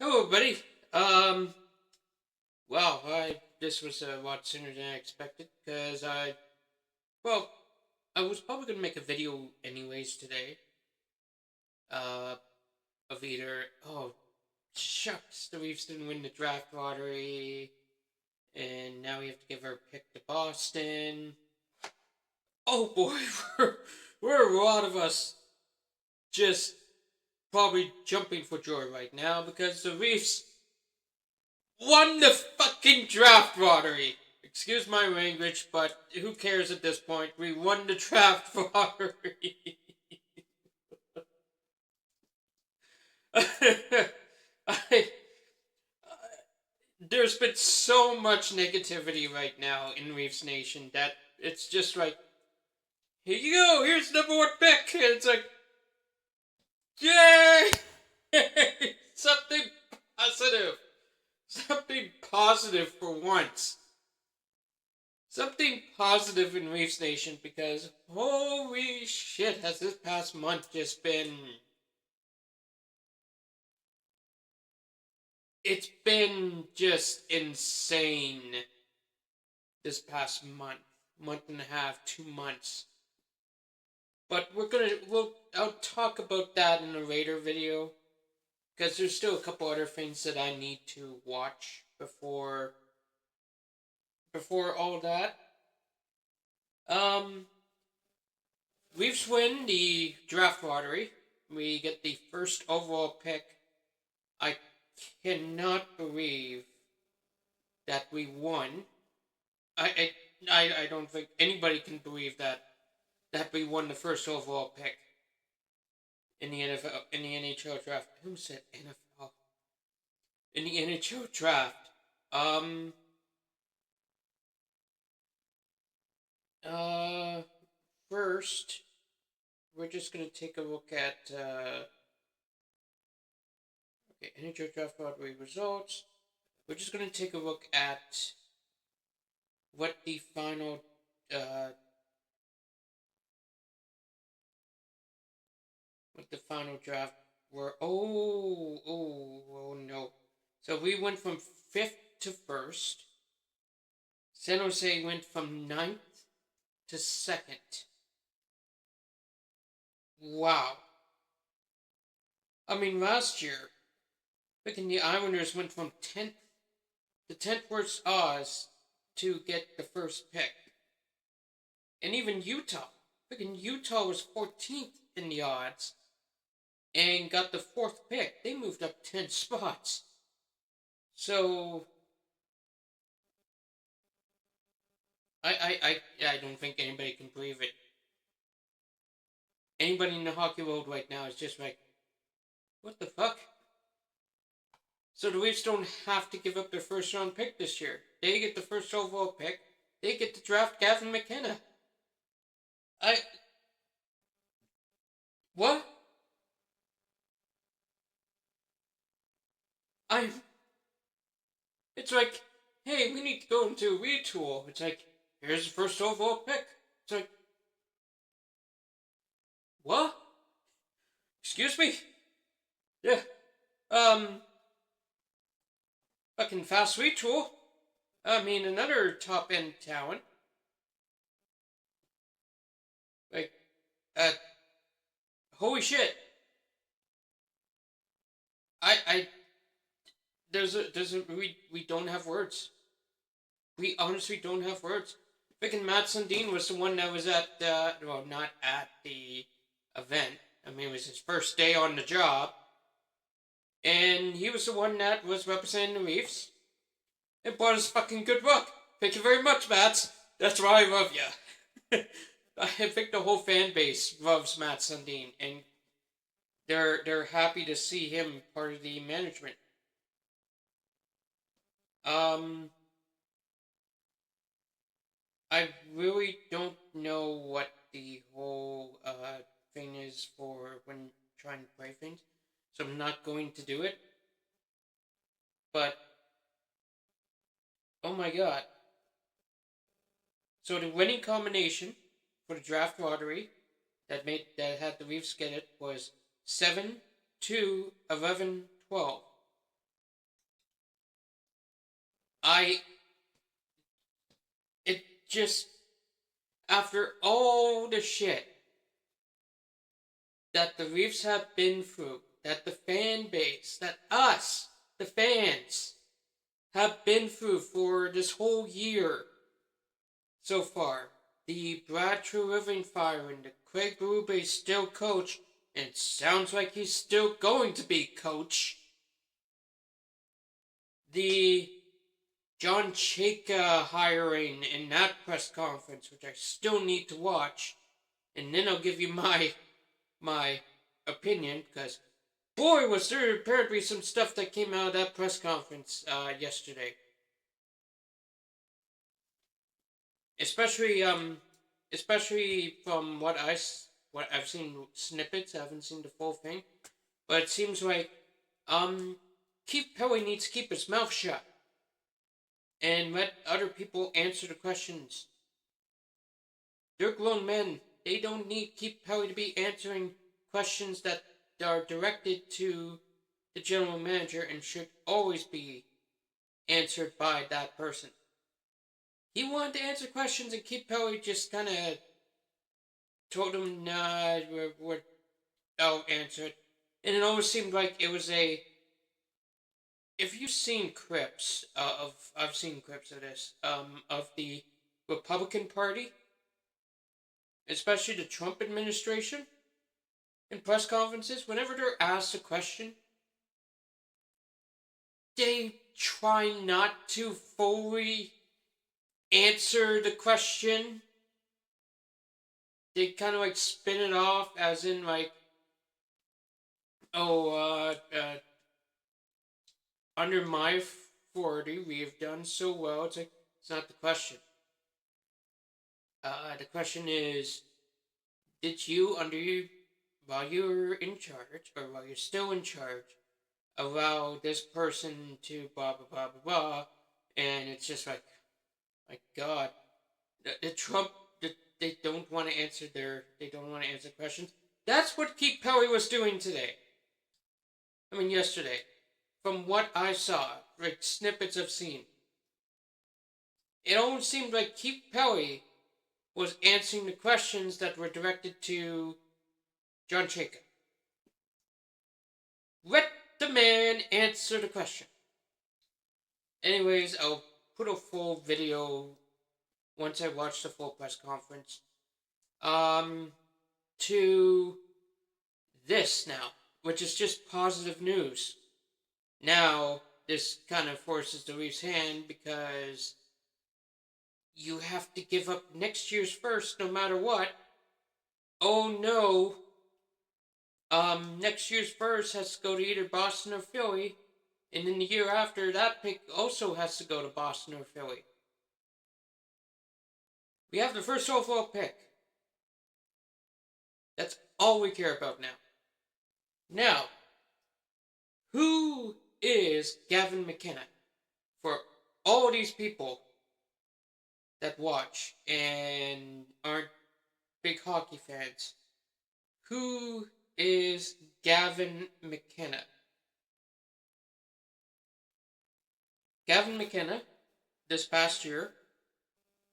Hello, buddy. This was a lot sooner than I expected because well, I was probably gonna make a video anyways today. Uh, of either, shucks, the Leafs didn't win the draft lottery, and now we have to give our pick to Boston. Oh boy, we're a lot of us just probably jumping for joy right now because the Leafs won the fucking draft lottery. Excuse my language, but who cares at this point? We won the draft lottery. I, there's been so much negativity right now in Leafs Nation that it's just like, here you go, here's the number one pick. And it's like, yay! Something positive. Something positive for once. Something positive in Leafs Nation because holy shit, has this past month just been. It's been just insane this past month and a half, 2 months. But I'll talk about that in a later video because there's still a couple other things that I need to watch before all that. Um, Leafs win the draft lottery. We get the first overall pick. I cannot believe that we won. I I don't think anybody can believe that we won the first overall pick in the NHL draft. Who said NFL? In the NHL draft. Um. Uh. First, we're just gonna take a look at okay, NHL draft lottery results. We're just gonna take a look at what the final uh what the final draft were. Oh no. So we went from fifth to first. San Jose went from ninth to second. Wow. I mean, last year, freaking the Islanders went from 10th worst odds to get the first pick. And even Utah. Freaking Utah was 14th in the odds and got the fourth pick. They moved up 10 spots. So I don't think anybody can believe it. Anybody in the hockey world right now is just like, what the fuck? So the Leafs don't have to give up their first round pick this year. They get the first overall pick. They get to draft Gavin McKenna. I what? I'm. It's like, hey, we need to go into a retool. It's like, here's the first overall pick. It's like, what? Excuse me? Yeah. Um. Fucking fast retool. I mean, another top end talent. Like, uh, holy shit. I we don't have words. We honestly don't have words. Freaking Matt Sundin was the one that was at well, not at the event. I mean, it was his first day on the job, and he was the one that was representing the Leafs. It brought us fucking good luck. Thank you very much, Matt. That's why I love you. I think the whole fan base loves Matt Sundin, and they're happy to see him part of the management. Um, I really don't know what the whole thing is for when trying to play things, so I'm not going to do it. But oh my god! So the winning combination for the draft lottery that had the Leafs get it was 7, 2, 11, 12. I it just after all the shit that the Reefs have been through, that the fan base, that us, the fans, have been through for this whole year so far. The Brad Treliving firing, the Craig Berube still coach, and it sounds like he's still going to be coach. The John Chayka hiring in that press conference, which I still need to watch, and then I'll give you my opinion, because boy was there apparently some stuff that came out of that press conference yesterday. Especially from what I've seen snippets. I haven't seen the full thing, but it seems like Keith Pelly needs to keep his mouth shut and let other people answer the questions. They're grown men. They don't need Keith Pelly to be answering questions that are directed to the general manager and should always be answered by that person. He wanted to answer questions, and Keith Pelly just kind of told him, "Nah, I'll answer it." And it always seemed like it was a. If you've seen clips I've seen clips of this, of the Republican Party, especially the Trump administration, in press conferences, whenever they're asked a question, they try not to fully answer the question. They kind of like spin it off as in like, oh, under my 40, we have done so well. It's like, it's not the question. The question is, did you, while you were in charge, or while you're still in charge, allow this person to blah, blah, blah, blah, blah, and it's just like, my God, the Trump, they don't want to answer questions. That's what Keith Pelly was doing today. I mean, yesterday. From what I saw, like snippets I've seen, it almost seemed like Keith Pelly was answering the questions that were directed to John Chayka. Let the man answer the question. Anyways, I'll put a full video once I watch the full press conference. To this now, which is just positive news. Now, this kind of forces the Reefs' hand because you have to give up next year's first no matter what. Oh no. Next year's first has to go to either Boston or Philly, and then the year after, that pick also has to go to Boston or Philly. We have the first overall pick. That's all we care about now. Now, who is Gavin McKenna? For all these people that watch and aren't big hockey fans, who is Gavin McKenna? Gavin McKenna, this past year,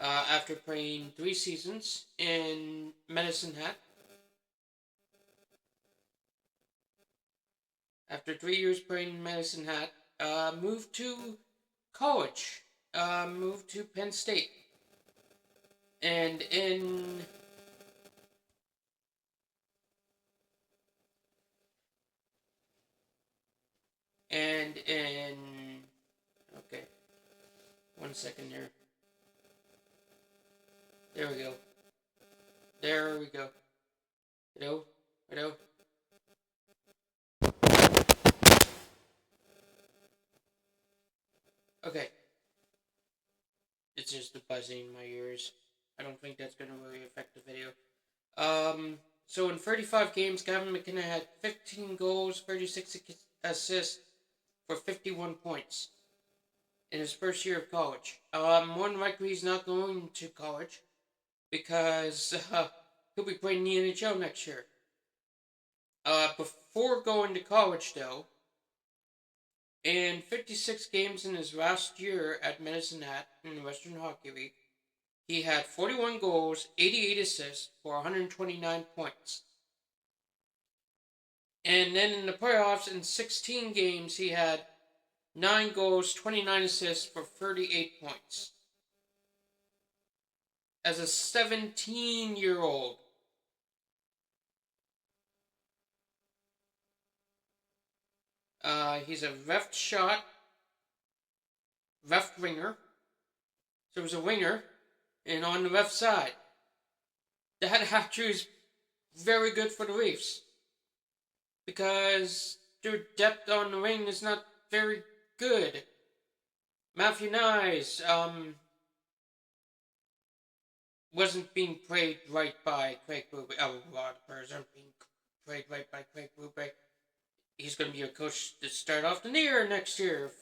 after playing 3 seasons in Medicine Hat, after 3 years playing in Medicine Hat, moved to college, moved to Penn State. And in okay, 1 second here. There we go. Hello. Okay. It's just the buzzing in my ears. I don't think that's going to really affect the video. So in 35 games, Gavin McKenna had 15 goals, 36 assists for 51 points in his first year of college. More than likely he's not going to college because he'll be playing in the NHL next year. Before going to college, though, In 56 games in his last year at Medicine Hat in the Western Hockey League, he had 41 goals, 88 assists for 129 points. And then in the playoffs, in 16 games, he had 9 goals, 29 assists for 38 points. As a 17-year-old. He's a left shot, left winger. So he's a winger, and on the left side. That actually is very good for the Leafs. Because their depth on the wing is not very good. Matthew Knies, wasn't being played right by Craig Berube. Oh, a lot of players aren't being played right by Craig Berube. He's going to be a coach to start off the year next year.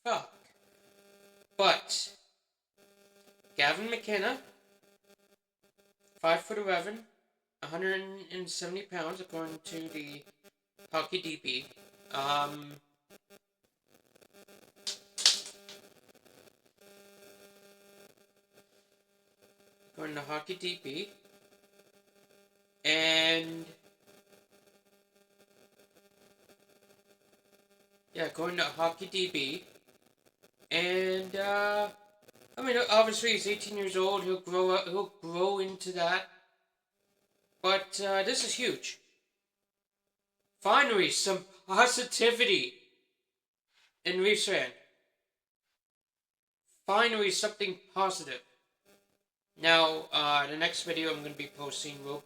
Fuck. But Gavin McKenna, 5'11", 170 pounds, according to the Hockey DB. According to Hockey DB. And yeah, according to Hockey DB. And I mean, obviously he's 18 years old. He'll grow up. He'll grow into that. But this is huge. Finally, some positivity in Leafs fan. Finally, something positive. Now, the next video I'm going to be posting will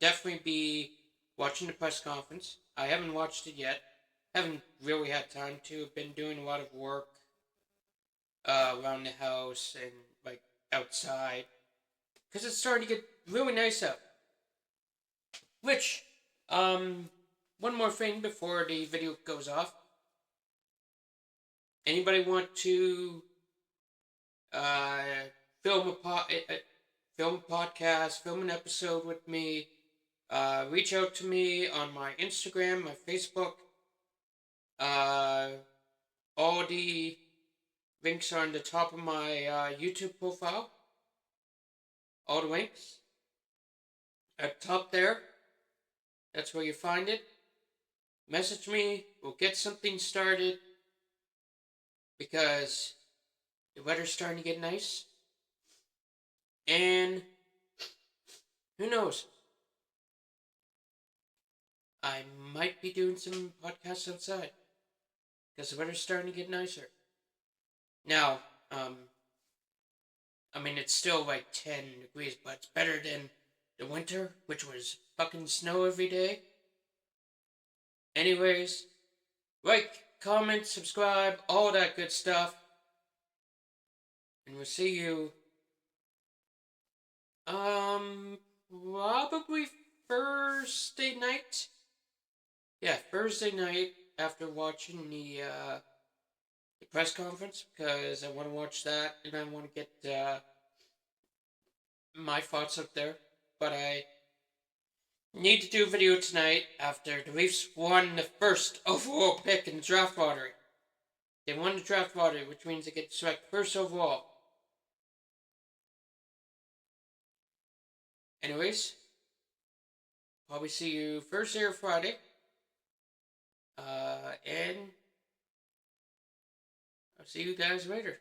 definitely be watching the press conference. I haven't watched it yet. Haven't really had time to. I've been doing a lot of work around the house and like outside. Because it's starting to get really nice out. Which, one more thing before the video goes off. Anybody want to film a podcast, film an episode with me? Reach out to me on my Instagram, my Facebook. All the links are on the top of my YouTube profile. All the links at top there. That's where you find it. Message me. We'll get something started. Because the weather's starting to get nice. And who knows? I might be doing some podcasts outside. Because the weather's starting to get nicer. Now, I mean, it's still like 10 degrees, but it's better than the winter, which was fucking snow every day. Anyways, like, comment, subscribe, all that good stuff. And we'll see you, probably Thursday night. Yeah, Thursday night after watching the press conference, because I want to watch that and I want to get my thoughts up there. But I need to do a video tonight after the Leafs won the first overall pick in the draft lottery. They won the draft lottery, which means they get to select first overall. Anyways, probably see you Thursday or Friday. And I'll see you guys later.